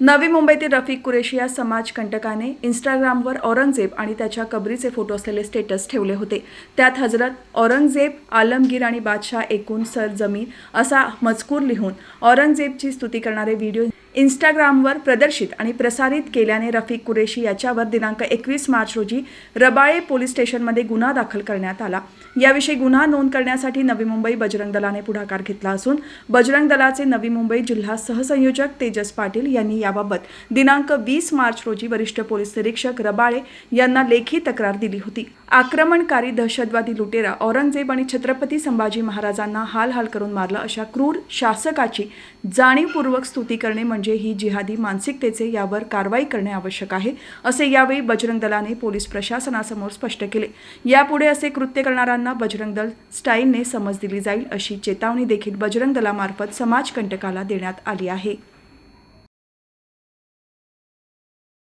नवी मुंबईतील रफिक कुरेशी या समाजकंटकाने इंस्टाग्रामवर औरंगजेब आणि त्याच्या कबरीचे फोटो असलेले स्टेटस ठेवले होते. त्यात हजरत औरंगजेब, आलमगीर आणि बादशाह एकूण सर जमीन असा मजकूर लिहून औरंगजेबची स्तुती करणारे व्हिडिओ इंस्टाग्रामवर प्रदर्शित आणि प्रसारित केल्याने रफिक कुरेशी याच्यावर दिनांक 21 मार्च रोजी रबाळे पोलीस स्टेशनमध्ये गुन्हा दाखल करण्यात आला. याविषयी गुन्हा नोंद करण्यासाठी नवी मुंबई बजरंग दलाने पुढाकार घेतला असून बजरंग दलाचे नवी मुंबई जिल्हा सहसंयोजक तेजस पाटील यांनी याबाबत दिनांक 20 मार्च रोजी वरिष्ठ पोलीस निरीक्षक रबाळे यांना लेखी तक्रार दिली होती. आक्रमणकारी दहशतवादी लुटेरा औरंगजेब आणि छत्रपती संभाजी महाराजांना हाल करून मारलं अशा क्रूर शासकाची जाणीवपूर्वक स्तुती करणे म्हणजे ही जिहादी मानसिकतेचे, यावर कारवाई करणे आवश्यक आहे, असे यावेळी बजरंग दलाने पोलीस प्रशासनासमोर स्पष्ट केले. यापुढे असे कृत्य करणाऱ्यांना बजरंग दल स्टाईलने समज दिली जाईल अशी चेतावणी देखील बजरंग दलामार्फत समाजकंटकाला देण्यात आली आहे.